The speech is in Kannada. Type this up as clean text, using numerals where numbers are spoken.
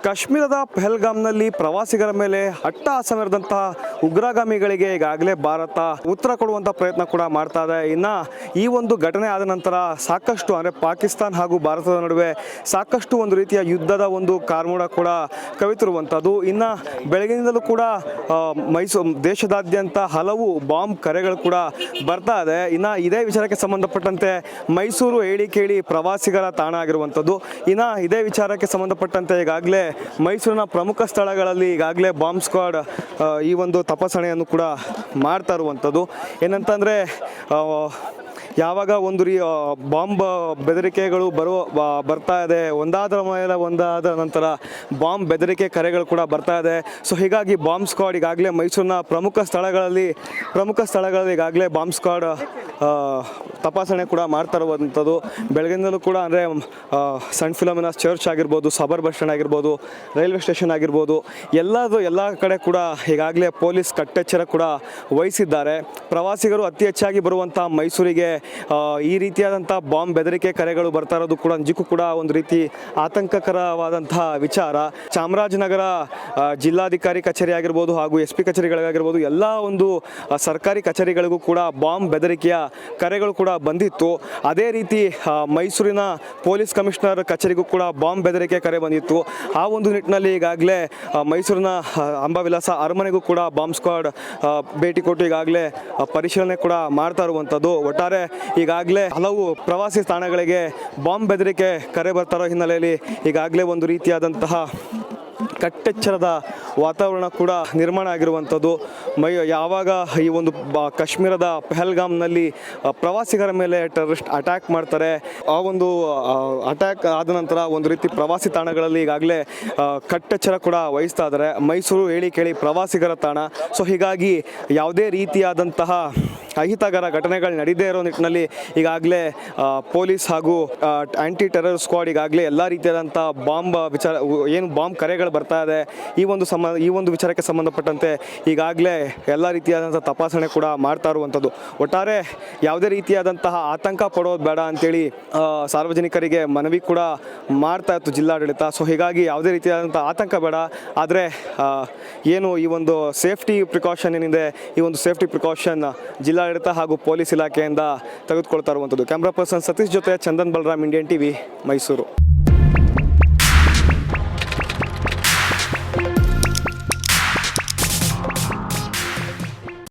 ಕಾಶ್ಮೀರದ ಪಹಲ್ಗಾಮ್ನಲ್ಲಿ ಪ್ರವಾಸಿಗರ ಮೇಲೆ ಅಟ್ಟಹಾಸವಿರದಂತಹ ಉಗ್ರಗಾಮಿಗಳಿಗೆ ಈಗಾಗಲೇ ಭಾರತ ಉತ್ತರ ಕೊಡುವಂಥ ಪ್ರಯತ್ನ ಕೂಡ ಮಾಡ್ತಾ ಇದೆ. ಇನ್ನು ಈ ಒಂದು ಘಟನೆ ಆದ ನಂತರ ಸಾಕಷ್ಟು ಅಂದರೆ ಪಾಕಿಸ್ತಾನ ಹಾಗೂ ಭಾರತದ ನಡುವೆ ಸಾಕಷ್ಟು ಒಂದು ರೀತಿಯ ಯುದ್ಧದ ಒಂದು ಕಾರ್ಮೋಡ ಕೂಡ ಕವಿತಿರುವಂಥದ್ದು. ಇನ್ನು ಬೆಳಗಿನಿಂದಲೂ ಕೂಡ ದೇಶದಾದ್ಯಂತ ಹಲವು ಬಾಂಬ್ ಕರೆಗಳು ಕೂಡ ಬರ್ತಾ ಇದೆ. ಇನ್ನು ಇದೇ ವಿಚಾರಕ್ಕೆ ಸಂಬಂಧಪಟ್ಟಂತೆ ಮೈಸೂರು ಹೇಳಿ ಕೇಳಿ ಪ್ರವಾಸಿಗರ ತಾಣ ಆಗಿರುವಂಥದ್ದು. ಇನ್ನು ಇದೇ ವಿಚಾರಕ್ಕೆ ಸಂಬಂಧಪಟ್ಟಂತೆ ಈಗಾಗಲೇ ಮೈಸೂರಿನ ಪ್ರಮುಖ ಸ್ಥಳಗಳಲ್ಲಿ ಈಗಾಗಲೇ ಬಾಂಬ್ ಸ್ಕ್ವಾಡ್ ಈ ಒಂದು ತಪಾಸಣೆಯನ್ನು ಕೂಡ ಮಾಡ್ತಾ ಇರುವಂಥದ್ದು. ಏನಂತಂದರೆ ಯಾವಾಗ ಒಂದು ಬಾಂಬ್ ಬೆದರಿಕೆಗಳು ಬರ್ತಾ ಇದೆ, ಒಂದಾದ ಮೇಲೆ ಒಂದಾದ ನಂತರ ಬಾಂಬ್ ಬೆದರಿಕೆ ಕರೆಗಳು ಕೂಡ ಬರ್ತಾ ಇದೆ. ಸೊ ಹೀಗಾಗಿ ಬಾಂಬ್ ಸ್ಕ್ವಾಡ್ ಈಗಾಗಲೇ ಮೈಸೂರಿನ ಪ್ರಮುಖ ಸ್ಥಳಗಳಲ್ಲಿ ಈಗಾಗಲೇ ಬಾಂಬ್ ಸ್ಕ್ವಾಡ್ ತಪಾಸಣೆ ಕೂಡ ಮಾಡ್ತಾ ಇರುವಂಥದ್ದು. ಬೆಳಗಿನಿಂದಲೂ ಕೂಡ ಅಂದರೆ ಸೆಂಟ್ ಫಿಲೋಮಿನಾ ಚರ್ಚ್ ಆಗಿರ್ಬೋದು, ಸಬರ್ ಬಸ್ ಸ್ಟ್ಯಾಂಡ್ ಆಗಿರ್ಬೋದು, ರೈಲ್ವೆ ಸ್ಟೇಷನ್ ಆಗಿರ್ಬೋದು, ಎಲ್ಲ ಕಡೆ ಕೂಡ ಈಗಾಗಲೇ ಪೊಲೀಸ್ ಕಟ್ಟೆಚ್ಚರ ಕೂಡ ವಹಿಸಿದ್ದಾರೆ. ಪ್ರವಾಸಿಗರು ಅತಿ ಹೆಚ್ಚಾಗಿ ಬರುವಂಥ ಮೈಸೂರಿಗೆ ಈ ರೀತಿಯಾದಂಥ ಬಾಂಬ್ ಬೆದರಿಕೆ ಕರೆಗಳು ಬರ್ತಾ ಇರೋದು ಕೂಡ ನಿಜಕ್ಕೂ ಕೂಡ ಒಂದು ರೀತಿ ಆತಂಕಕರವಾದಂತಹ ವಿಚಾರ. ಚಾಮರಾಜನಗರ ಜಿಲ್ಲಾಧಿಕಾರಿ ಕಚೇರಿ ಆಗಿರ್ಬೋದು ಹಾಗೂ SP ಕಚೇರಿಗಳಿಗಾಗಿರ್ಬೋದು ಎಲ್ಲ ಒಂದು ಸರ್ಕಾರಿ ಕಚೇರಿಗಳಿಗೂ ಕೂಡ ಬಾಂಬ್ ಬೆದರಿಕೆಯ ಕರೆಗಳು ಕೂಡ ಬಂದಿತ್ತು. ಅದೇ ರೀತಿ ಮೈಸೂರಿನ ಪೊಲೀಸ್ ಕಮಿಷನರ್ ಕಚೇರಿಗೂ ಕೂಡ ಬಾಂಬ್ ಬೆದರಿಕೆ ಕರೆ ಬಂದಿತ್ತು. ಆ ಒಂದು ನಿಟ್ಟಿನಲ್ಲಿ ಈಗಾಗಲೇ ಮೈಸೂರಿನ ಅಂಬಾವಿಲಾಸ ಅರಮನೆಗೂ ಕೂಡ ಬಾಂಬ್ ಸ್ಕ್ವಾಡ್ ಭೇಟಿ ಕೊಟ್ಟು ಈಗಾಗಲೇ ಪರಿಶೀಲನೆ ಕೂಡ ಮಾಡ್ತಾ ಇರುವಂಥದ್ದು. ಒಟ್ಟಾರೆ ಈಗಾಗಲೇ ಹಲವು ಪ್ರವಾಸಿ ತಾಣಗಳಿಗೆ ಬಾಂಬ್ ಬೆದರಿಕೆ ಕರೆ ಬರ್ತಾ ಇರೋ ಹಿನ್ನೆಲೆಯಲ್ಲಿ ಈಗಾಗಲೇ ಒಂದು ರೀತಿಯಾದಂತಹ ಕಟ್ಟೆಚ್ಚರದ ವಾತಾವರಣ ಕೂಡ ನಿರ್ಮಾಣ ಆಗಿರುವಂಥದ್ದು. ಯಾವಾಗ ಈ ಒಂದು ಕಾಶ್ಮೀರದ ಪಹಲ್ಗಾಮ್ನಲ್ಲಿ ಪ್ರವಾಸಿಗರ ಮೇಲೆ ಟೆರರಿಸ್ಟ್ ಅಟ್ಯಾಕ್ ಮಾಡ್ತಾರೆ, ಆ ಒಂದು ಅಟ್ಯಾಕ್ ಆದ ನಂತರ ಒಂದು ರೀತಿ ಪ್ರವಾಸಿ ತಾಣಗಳಲ್ಲಿ ಈಗಾಗಲೇ ಕಟ್ಟೆಚ್ಚರ ಕೂಡ ವಹಿಸ್ತಾ ಇದ್ದಾರೆ. ಮೈಸೂರು ಹೇಳಿ ಕೇಳಿ ಪ್ರವಾಸಿಗರ ತಾಣ. ಸೊ ಹೀಗಾಗಿ ಯಾವುದೇ ರೀತಿಯಾದಂತಹ ಅಹಿತಕರ ಘಟನೆಗಳು ನಡೀದೇ ಇರೋ ನಿಟ್ಟಿನಲ್ಲಿ ಈಗಾಗಲೇ ಪೊಲೀಸ್ ಹಾಗೂ ಆ್ಯಂಟಿ ಟೆರರ್ ಸ್ಕ್ವಾಡ್ ಈಗಾಗಲೇ ಎಲ್ಲ ರೀತಿಯಾದಂಥ ಬಾಂಬ್ ಕರೆಗಳು ಬರ್ತಾ ಇದೆ. ಈ ಒಂದು ವಿಚಾರಕ್ಕೆ ಸಂಬಂಧಪಟ್ಟಂತೆ ಈಗಾಗಲೇ ಎಲ್ಲ ರೀತಿಯಾದಂಥ ತಪಾಸಣೆ ಕೂಡ ಮಾಡ್ತಾ ಇರುವಂಥದ್ದು. ಒಟ್ಟಾರೆ ಯಾವುದೇ ರೀತಿಯಾದಂತಹ ಆತಂಕ ಪಡೋದು ಬೇಡ ಅಂತೇಳಿ ಸಾರ್ವಜನಿಕರಿಗೆ ಮನವಿ ಕೂಡ ಮಾಡ್ತಾ ಇತ್ತು ಜಿಲ್ಲಾಡಳಿತ. ಸೊ ಹೀಗಾಗಿ ಯಾವುದೇ ರೀತಿಯಾದಂಥ ಆತಂಕ ಬೇಡ, ಆದರೆ ಏನು ಈ ಒಂದು ಸೇಫ್ಟಿ ಪ್ರಿಕಾಷನ್ ಏನಿದೆ, ಈ ಒಂದು ಸೇಫ್ಟಿ ಪ್ರಿಕಾಷನ್ ಜಿಲ್ಲಾಡಳಿತ ಹಾಗೂ ಪೊಲೀಸ್ ಇಲಾಖೆಯಿಂದ ತೆಗೆದುಕೊಳ್ತಾ ಇರುವಂಥದ್ದು. ಕ್ಯಾಮ್ರಾ ಪರ್ಸನ್ ಸತೀಶ್ ಜೊತೆ ಚಂದನ್ ಬಲರಾಮ್, ಇಂಡಿಯನ್ TV, ಮೈಸೂರು.